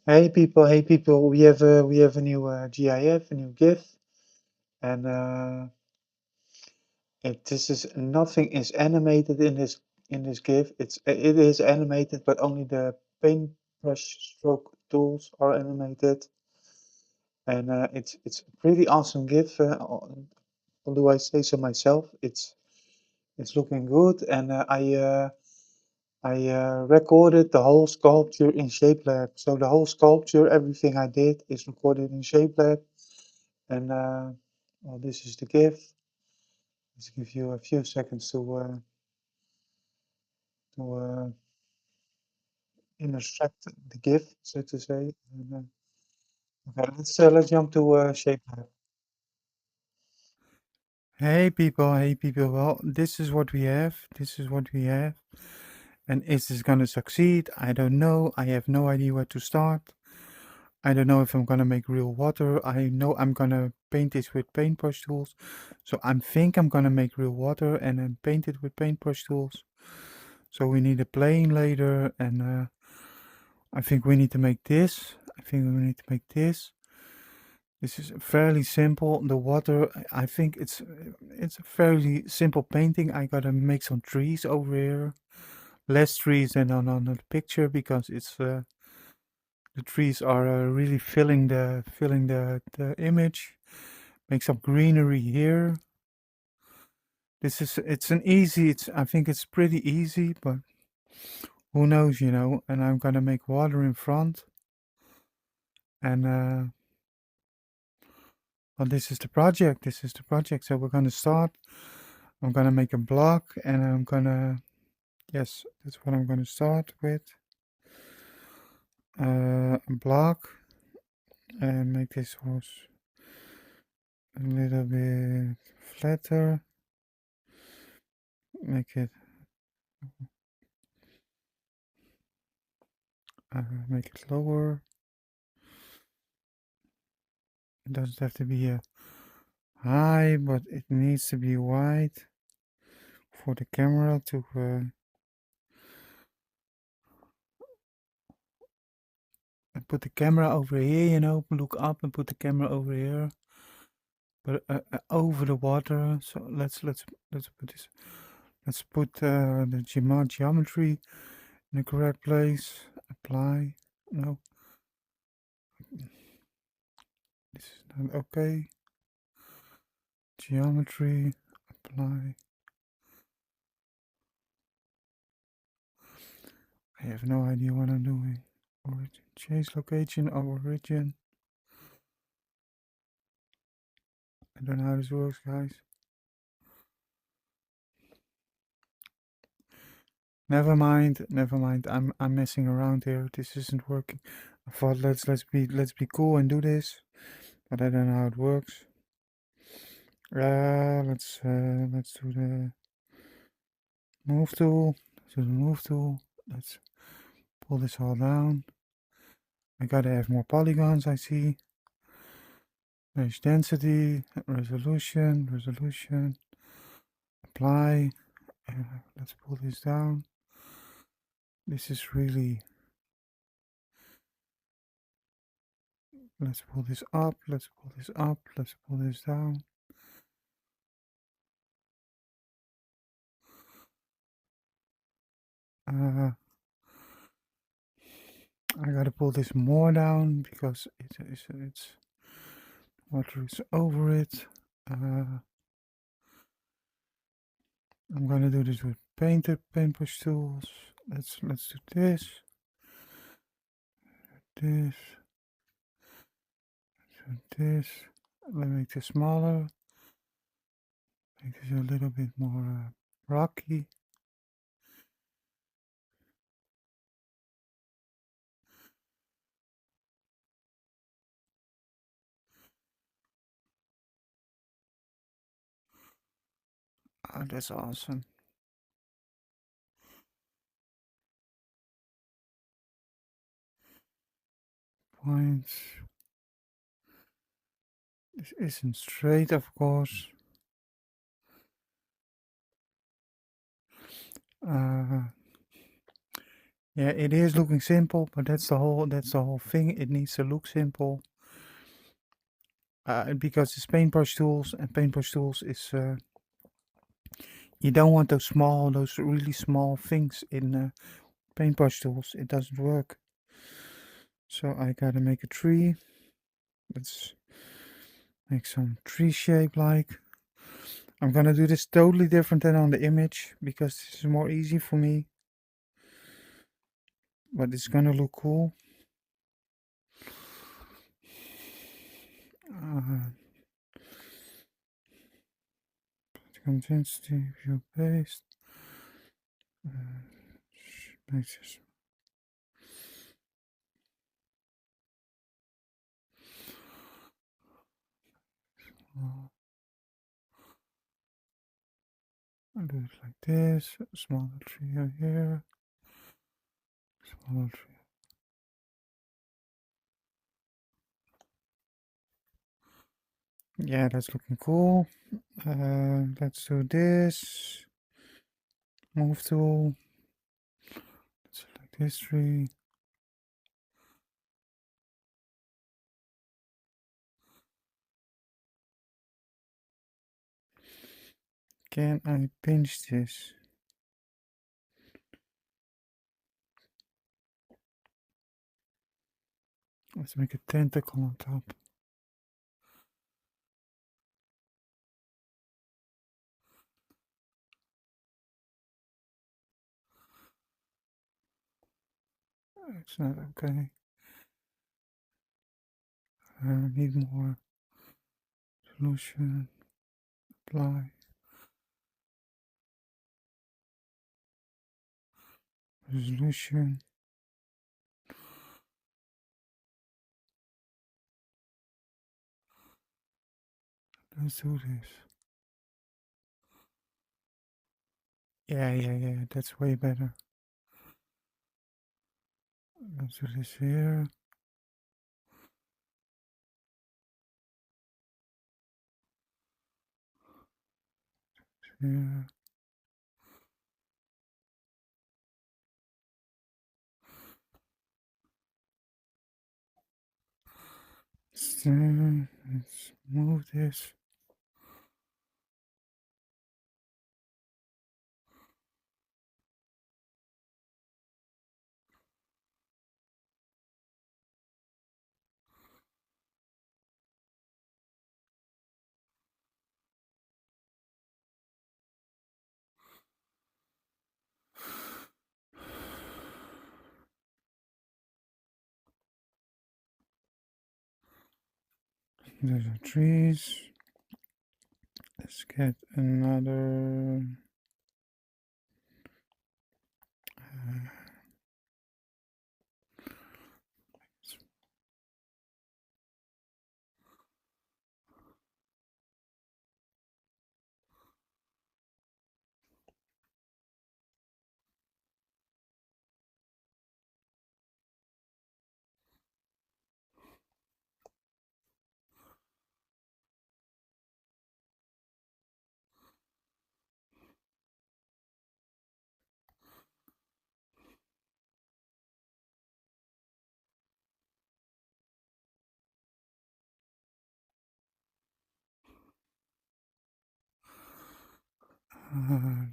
Hey people, we have a new GIF, a new GIF, and this is nothing is animated in this GIF. It is animated, but only the paintbrush stroke tools are animated, and it's a pretty awesome GIF. Although I say so myself, it's looking good, and I recorded the whole sculpture in Shapelab. So the whole sculpture, everything I did is recorded in Shapelab. And well, this is the GIF. Let's give you a few seconds to illustrate the GIF, so to say. And, okay, let's jump to Shapelab. Hey people. Well, this is what we have. This is what we have. And is this gonna succeed? I don't know. I have no idea where to start. I don't know if I'm gonna make real water. I know I'm gonna paint this with paintbrush tools. So I think I'm gonna make real water and then paint it with paintbrush tools. So we need a plane later, and I think we need to make this. I think we need to make this. This is fairly simple. The water, I think it's a fairly simple painting. I gotta make some trees over here. Less trees than on the picture because it's the trees are really filling the image. Make some greenery here. I think it's pretty easy, but who knows, you know. And I'm gonna make water in front, and well, this is the project. This is the project. So we're gonna start. I'm gonna make a block, and I'm gonna, yes, that's what I'm gonna start with. A block, and make this horse a little bit flatter. Make it make it lower. It doesn't have to be high, but it needs to be wide for the camera to put the camera over here, you know, look up and put the camera over here, but over the water. So let's put this. Let's put the geometry in the correct place. Apply. No, this is not okay. Geometry. Apply. I have no idea what I'm doing. Origin. Change location of origin. I don't know how this works, guys. Never mind. I'm messing around here. This isn't working. I thought let's be cool and do this, but I don't know how it works. Let's do the move tool. Let's do the move tool. Let's pull this all down. I gotta have more polygons. I see. Mesh density, resolution. Apply. Let's pull this down. This is really. Let's pull this up. Let's pull this up. Let's pull this down. I gotta pull this more down because it's water is over it. I'm gonna do this with paintbrush tools. Let's do this, this, this. Let me make this smaller. Make this a little bit more rocky. Oh, that's awesome. Points. This isn't straight, of course. Yeah, it is looking simple, but that's the whole thing. It needs to look simple. Because it's paintbrush tools, and paintbrush tools is you don't want those really small things in paintbrush tools. It doesn't work. So I gotta make a tree. Let's make some tree shape like. I'm gonna do this totally different than on the image because this is more easy for me. But it's gonna look cool. Intensity, view paste. Make this. I'll do it like this. Smaller tree over here. Smaller tree. Yeah, that's looking cool. Let's do this. Move tool. Let's select this tree. Can I pinch this? Let's make a tentacle on top. It's not okay. I need more solution. Apply. Resolution. Let's do this. Yeah. That's way better. Let's do this here. Here. Let's move this. There's our trees. Let's get another.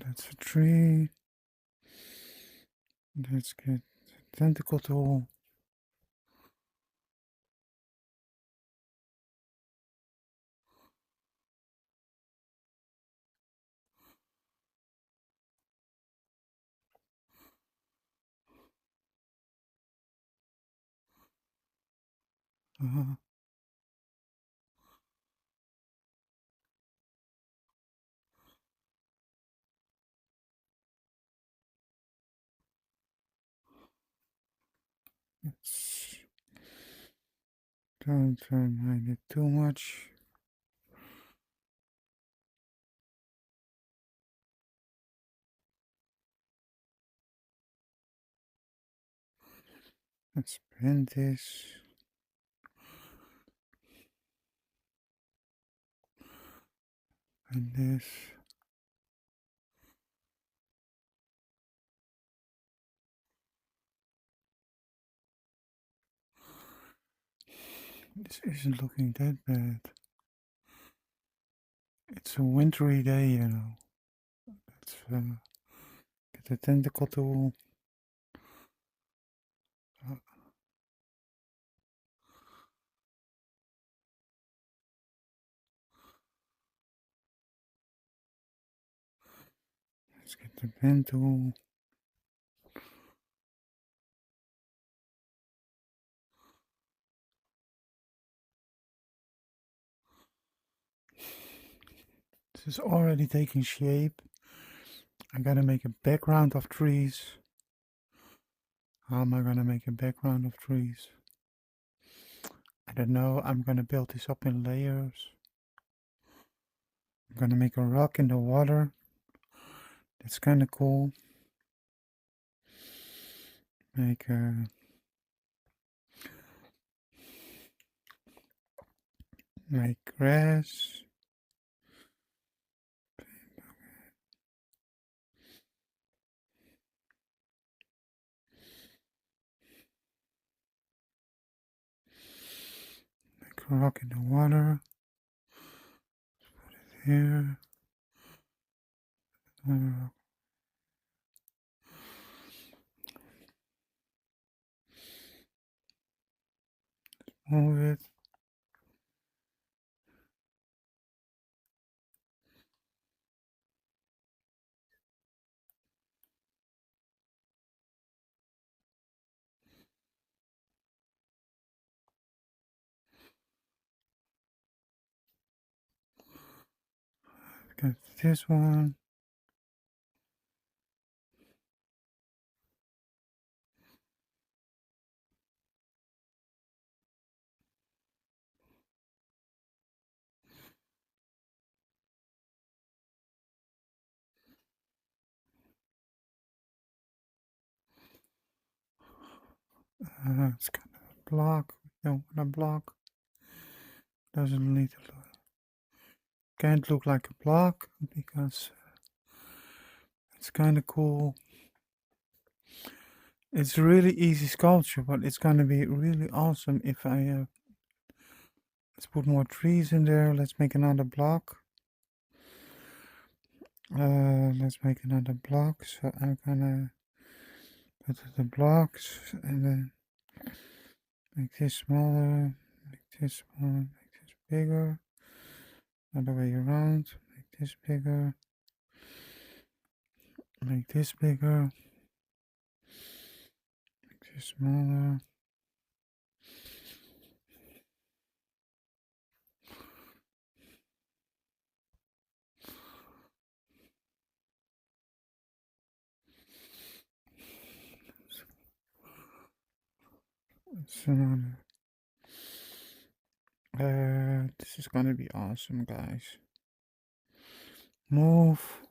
That's a tree. Let's get the tentacle tool. Uh, let's don't mind it too much. Let's bend this. And this. This isn't looking that bad. It's a wintry day, you know. Let's get the tentacle tool. Let's get the pen tool. This is already taking shape. I gotta make a background of trees. How am I gonna make a background of trees? I don't know. I'm gonna build this up in layers. I'm gonna make a rock in the water. That's kind of cool. Make grass. Make a rock in the water. Put it here. Move it. Got this one. It's kind of a block. We don't want a block. Doesn't need to look. Can't look like a block because it's kind of cool. It's a really easy sculpture, but it's gonna be really awesome if I let's put more trees in there. Let's make another block. Let's make another block. So I'm gonna put the blocks and then make this smaller, make this smaller, make this bigger. Other way around. Make this bigger. Make this bigger. Make this smaller. It's another. This is gonna be awesome, guys. Move.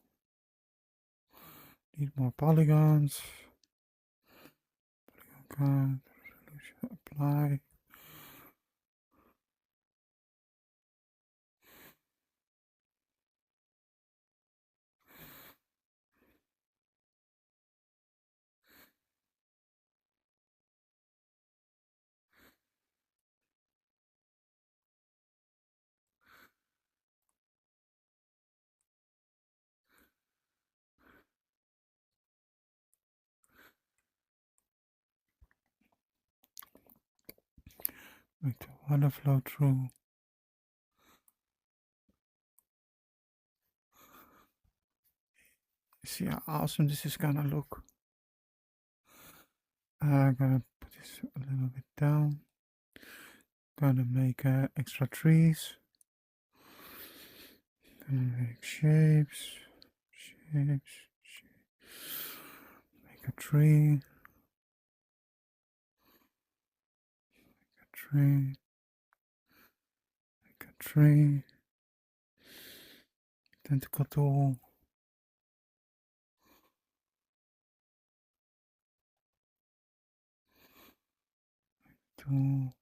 Need more polygons. Polygon resolution apply. Make the water flow through. See how awesome this is gonna look. I'm gonna put this a little bit down. Gonna make extra trees. Gonna make shapes. Make a tree. Make a tree. Tentacle tool. Tool.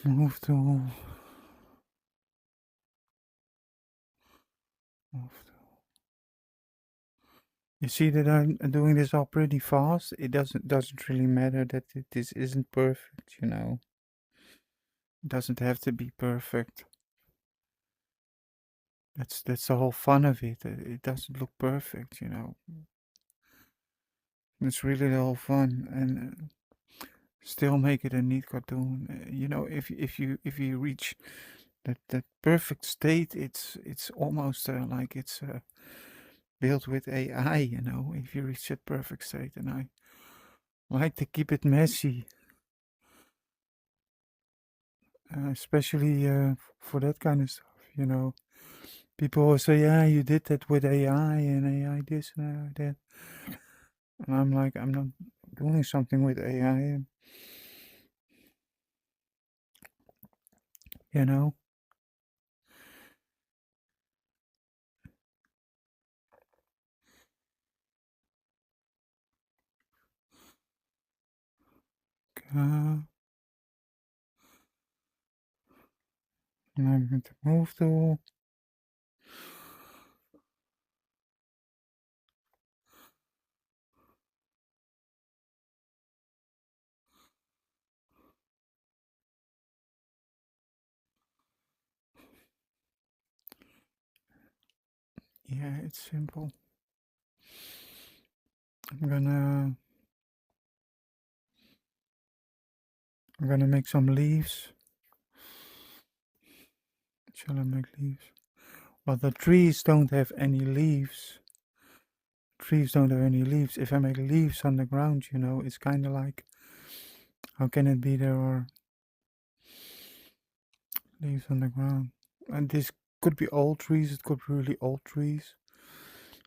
Move tool. Move tool. You see that I'm doing this all pretty fast. It doesn't really matter that this isn't perfect, you know. It doesn't have to be perfect. That's the whole fun of it. It doesn't look perfect, you know. It's really the whole fun, and still make it a neat cartoon. You know, if you reach that perfect state, it's almost like it's built with AI. You know, if you reach that perfect state, and I like to keep it messy, especially for that kind of stuff. You know, people always say, "Yeah, you did that with AI and AI this and AI that," and I'm like, I'm not doing something with AI, and you know. Uh, and I'm going to move to. Yeah, it's simple. I'm gonna I'm gonna make some leaves. Shall I make leaves? Well, the trees don't have any leaves. Trees don't have any leaves. If I make leaves on the ground, you know, it's kind of like, how can it be there are leaves on the ground? And this could be old trees. It could be really old trees.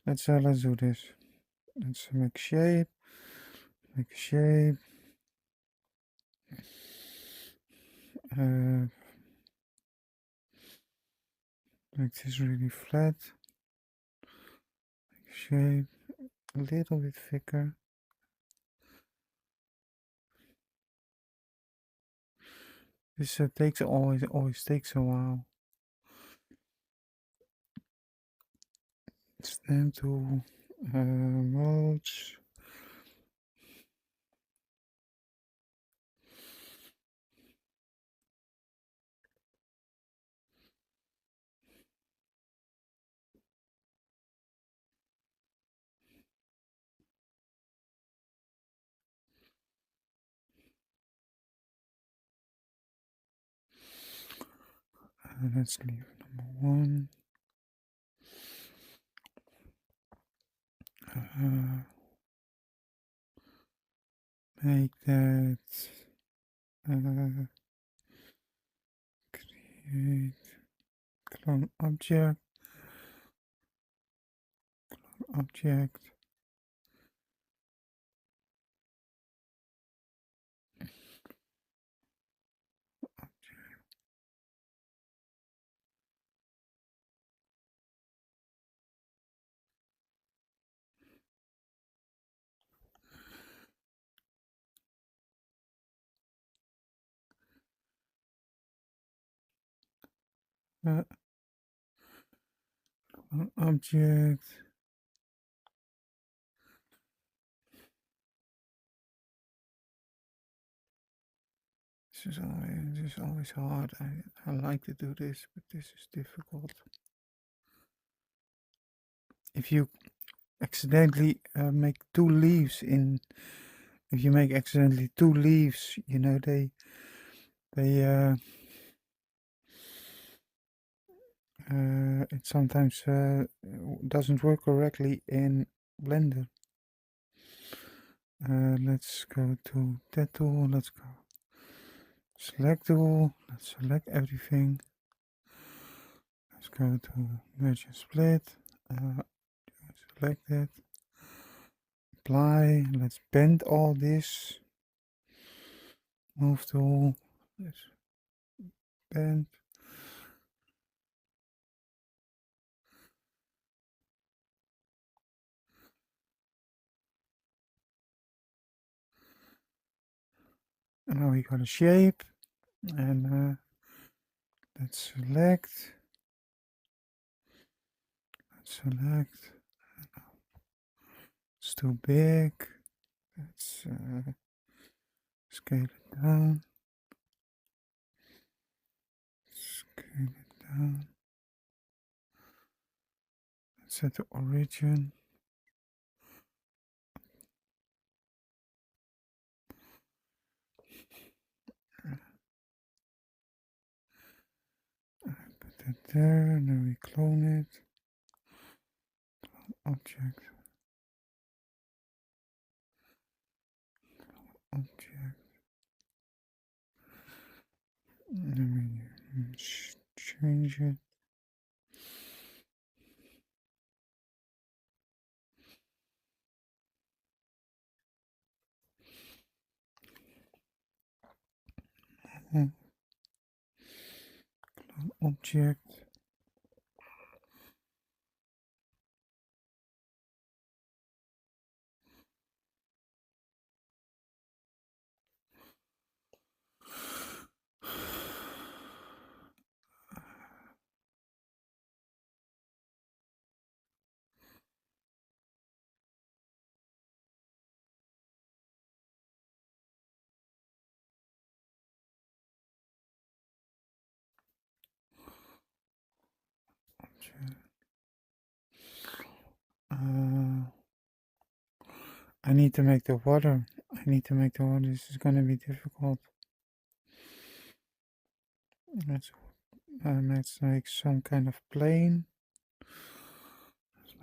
Let's do this. Let's make shape. Make shape. Uh, make this really flat. Make shape a little bit thicker. This takes always takes a while. Stamp tool, modes. Let's leave number one. Make that. Create clone object. Uh, object. This is always hard. I like to do this, but this is difficult. If you accidentally make two leaves in, if you make accidentally two leaves, you know they it sometimes doesn't work correctly in Blender. Let's go to that tool. Let's go select tool. Let's select everything. Let's go to merge and split. Select it. Apply. Let's bend all this. Move tool. Let's bend. And now we got a shape. And let's select. It's too big. Let's scale it down. Scale it down. Let's set the origin. Put it there, and then we clone it. Object. And then we change it. Clone object. I need to make the water. This is gonna be difficult. Let's make some kind of plane. It's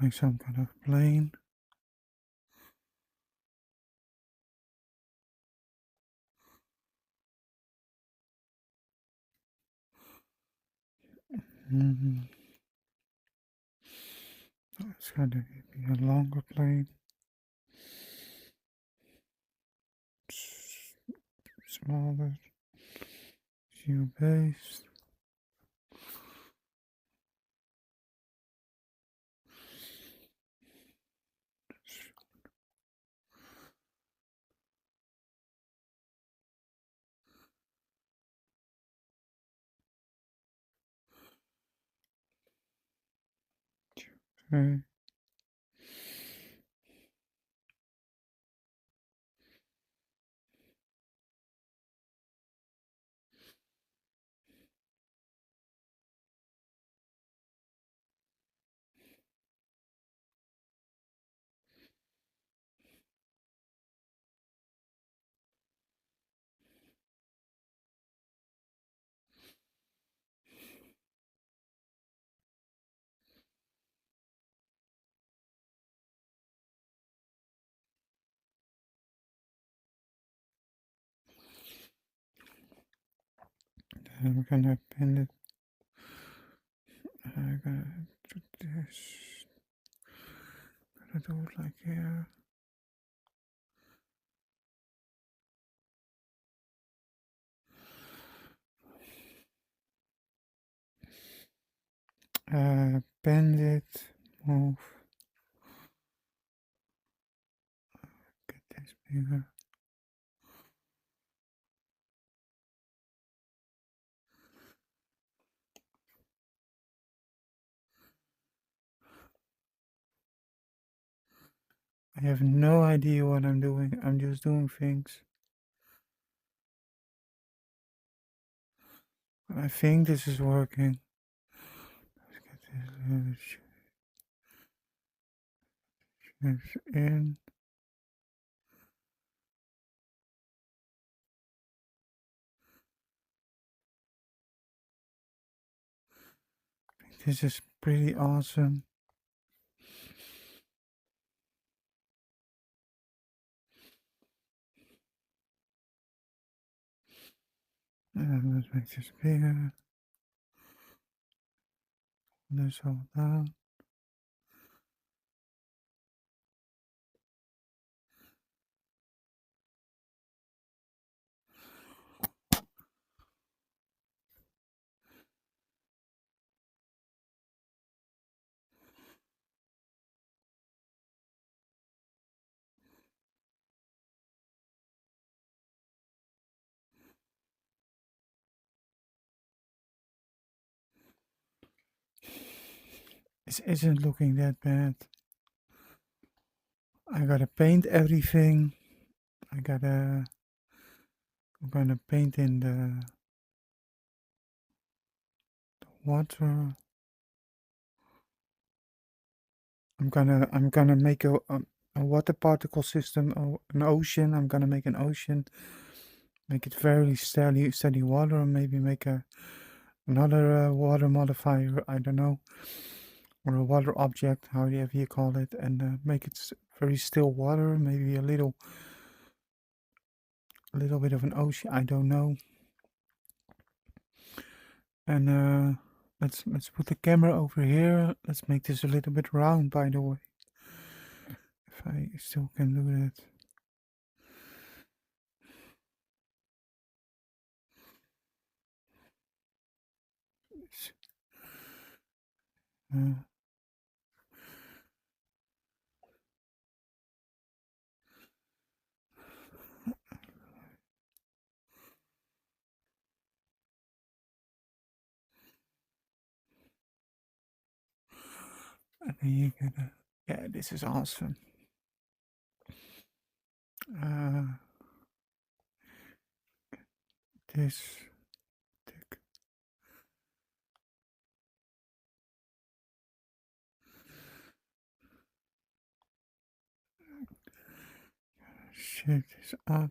gonna be a longer plane. Smaller. View based. Okay. Then we're gonna append it. I'm gonna do this. Gonna do it like here. Bend it, move, get this bigger. I have no idea what I'm doing. I'm just doing things. I think this is working. Let's get this in. This is pretty awesome. And let's make this bigger. This all down. This isn't looking that bad. I gotta paint everything. I'm gonna paint in the water. I'm gonna make a water particle system, an ocean. I'm gonna make an ocean, make it very steady water, or maybe make another water modifier. I don't know, or a water object, however you call it, and make it very still water. Maybe a little bit of an ocean. I don't know. And let's put the camera over here. Let's make this a little bit round, by the way. If I still can do that. Uh, and then you gotta, yeah, this is awesome. This, tick. Shake this up.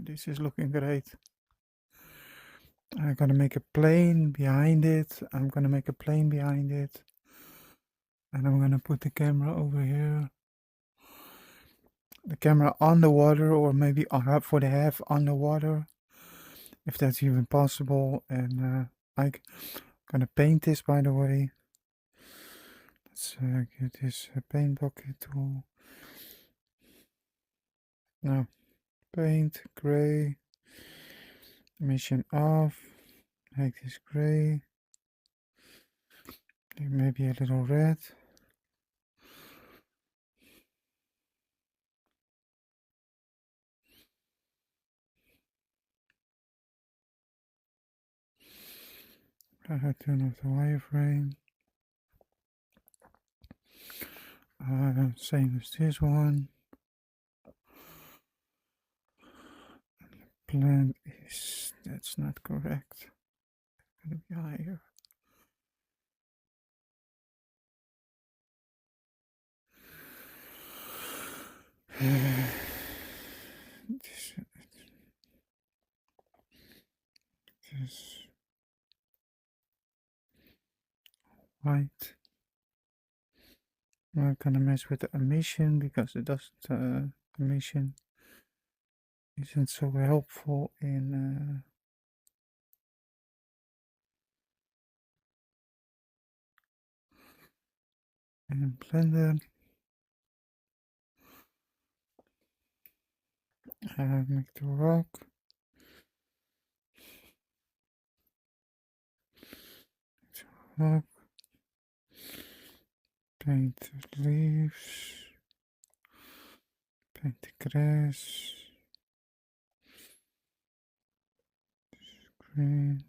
This is looking great. I'm gonna make a plane behind it. I'm gonna make a plane behind it. And I'm gonna put the camera over here. The camera on the water, or maybe for the half on the water, if that's even possible. And I'm gonna paint this, by the way. Let's get this paint bucket tool. Now, paint, gray, emission off, make this gray, maybe a little red. Turn off the wireframe. Same as this one. Blend is, that's not correct. It's gonna be higher. This white. I'm not gonna mess with the emission because it doesn't. Emission isn't so helpful in Blender. Make the rock. Rock. Paint the leaves. Paint the grass. Green.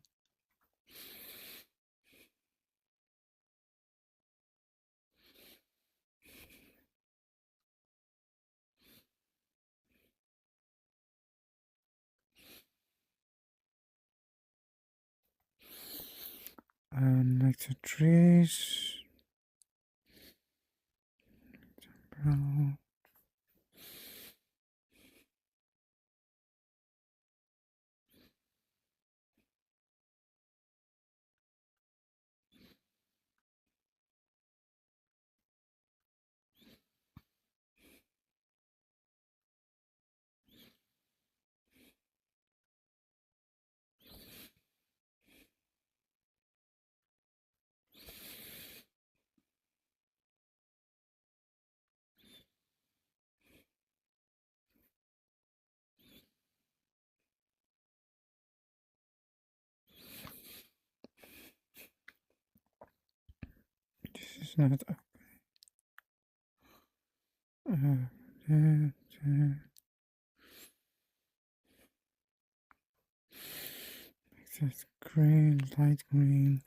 And like the trees. Brown. It's not okay. It's green, light green.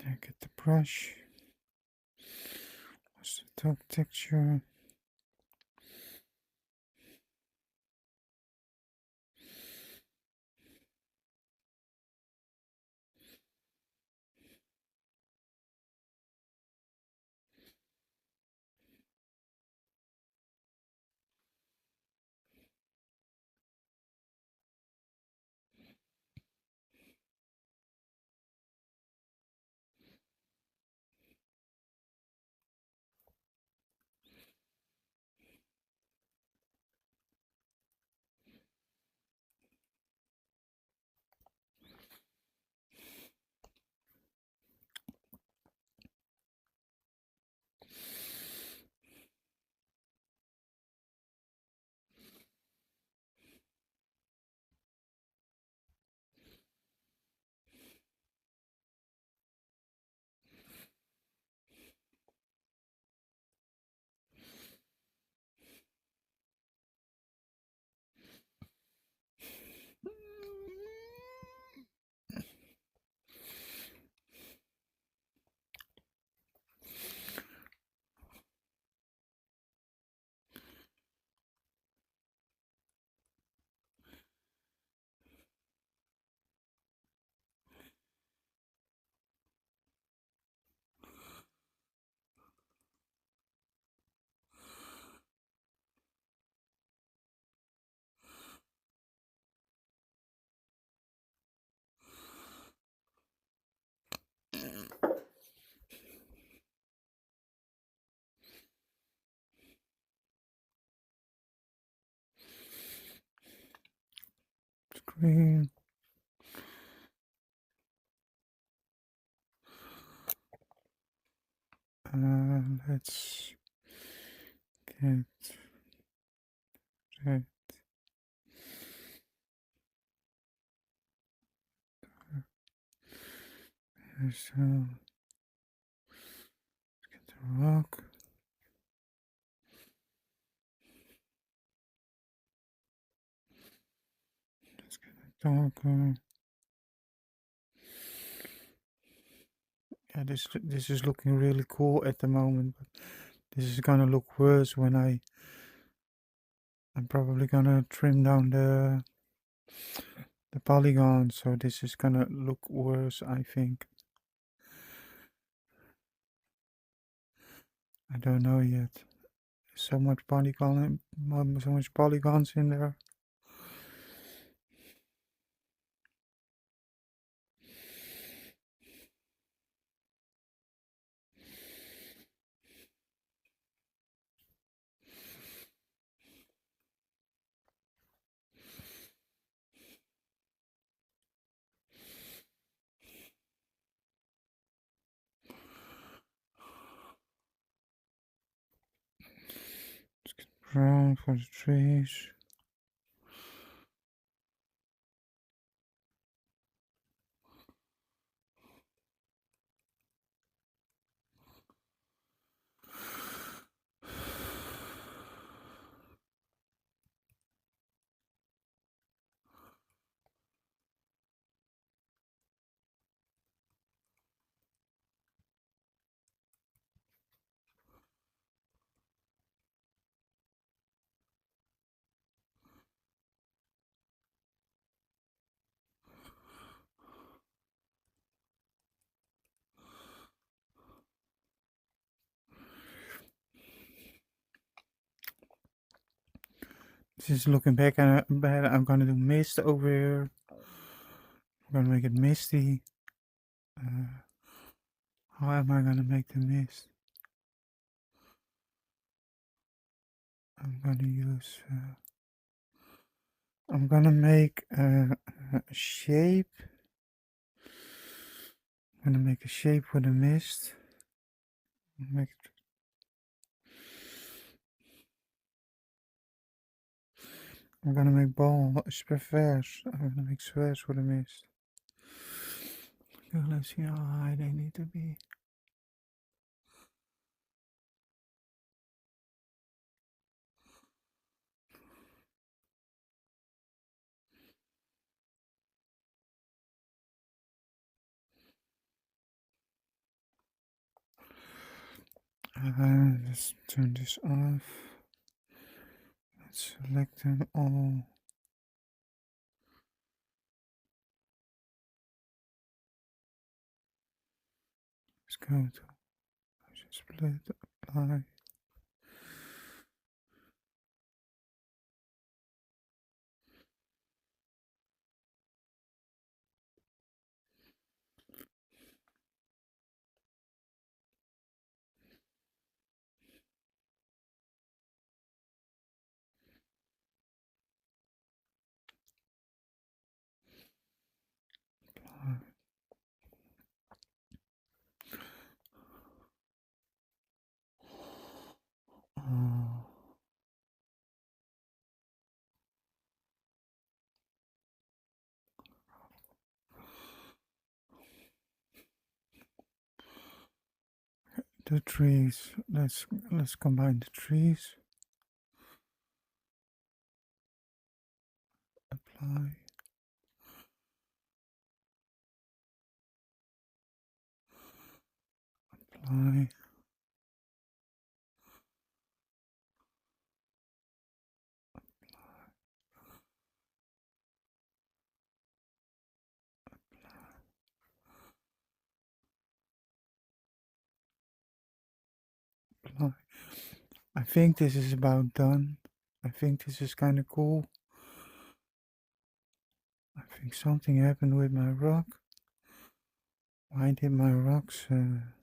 I get the brush. What's the top texture? Green. Let's get red. So get the rock. Let's get it darker. Yeah, this is looking really cool at the moment, but this is gonna look worse when I'm probably gonna trim down the polygon, so this is gonna look worse, I think. I don't know yet. So much so much polygons in there. Let's get brown for the trees. This is looking back and bad. I'm gonna do mist over here. I'm gonna make it misty. How am I gonna make the mist? I'm gonna use. I'm gonna make a shape. I'm gonna make a shape with a mist. Make it. I'm gonna make squares. I'm gonna make squares with a mist. Okay, let's see how high they need to be. Let's turn this off. Let's select them all. Let's go to split, apply. Oh, the trees. Let's combine the trees. Apply. Apply. Apply. I think this is about done. I think this is kind of cool. I think something happened with my rock. Why did my rocks are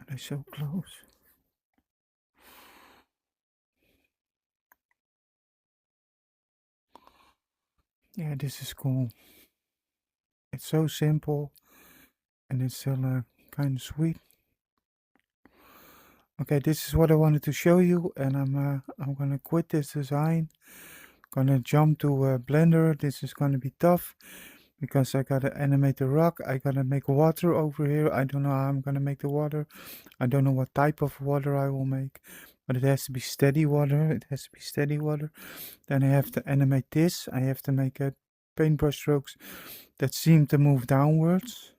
they so close? Yeah, this is cool. It's so simple and it's still kind of sweet. Okay, this is what I wanted to show you, and I'm gonna quit this design. Gonna jump to Blender. This is gonna be tough because I gotta animate the rock. I gotta make water over here. I don't know how I'm gonna make the water. I don't know what type of water I will make, but it has to be steady water. It has to be steady water. Then I have to animate this. I have to make a paintbrush strokes that seem to move downwards.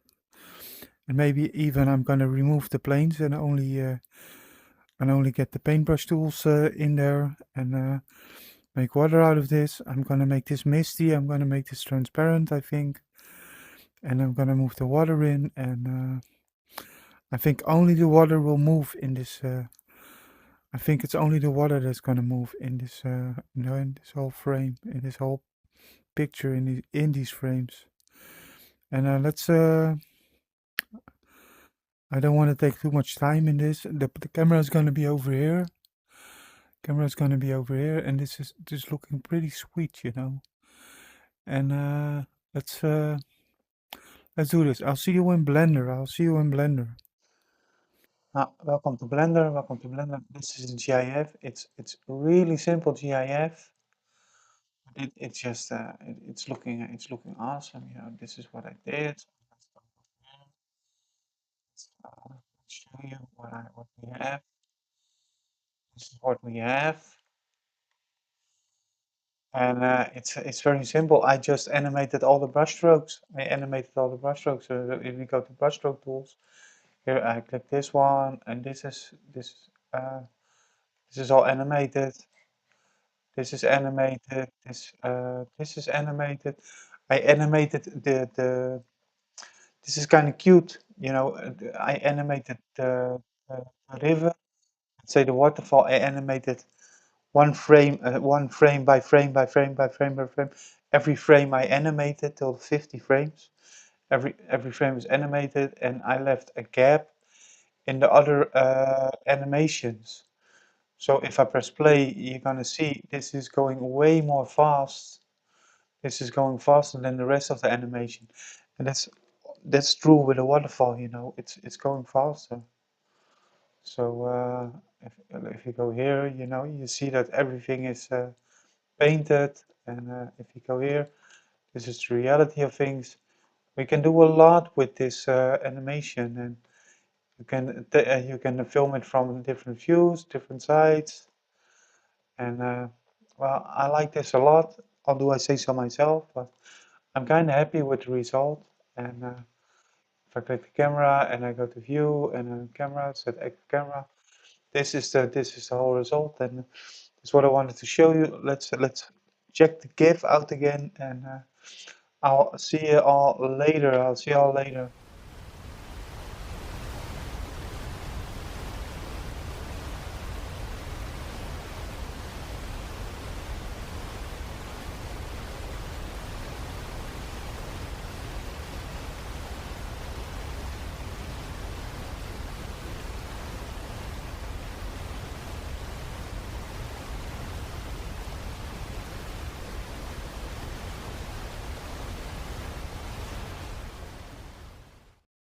And maybe even I'm gonna remove the planes and only get the paintbrush tools in there and make water out of this. I'm gonna make this misty. I'm gonna make this transparent, I think. And I'm gonna move the water in, and I think only the water will move in this. I think it's only the water that's gonna move in this. In this whole frame, in this whole picture, in these frames. And let's. I don't want to take too much time in this. The camera is gonna be over here. Camera's gonna be over here, and this is just looking pretty sweet, you know. And let's uh, let's do this. I'll see you in Blender. I'll see you in Blender. Welcome to Blender. Welcome to Blender. This is GIF. It's really simple GIF. It's just it's looking awesome. You know, this is what I did. Let's show you what we have. This is what we have. And it's very simple. I just animated all the brush strokes. I animated all the brush strokes. So if we go to brush stroke tools, here I click this one, and this is all animated. This is animated. This is animated. I animated the. This is kind of cute, you know. I animated the river. Let's say the waterfall. I animated one frame by frame by frame by frame by frame. Every frame I animated till 50 frames. Every frame is animated, and I left a gap in the other animations. So if I press play, you're gonna see this is going way more fast. This is going faster than the rest of the animation, and that's true with a waterfall. You know, it's going faster. So if you go here, you know, you see that everything is painted, and if you go here, this is the reality of things. We can do a lot with this animation, and you can film it from different views, different sides, and well, I like this a lot. Although I say so myself, but I'm kind of happy with the result. And If I click the camera and I go to view and then camera, set camera, this is the whole result, and that's what I wanted to show you. Let's check the GIF out again, and I'll see you all later.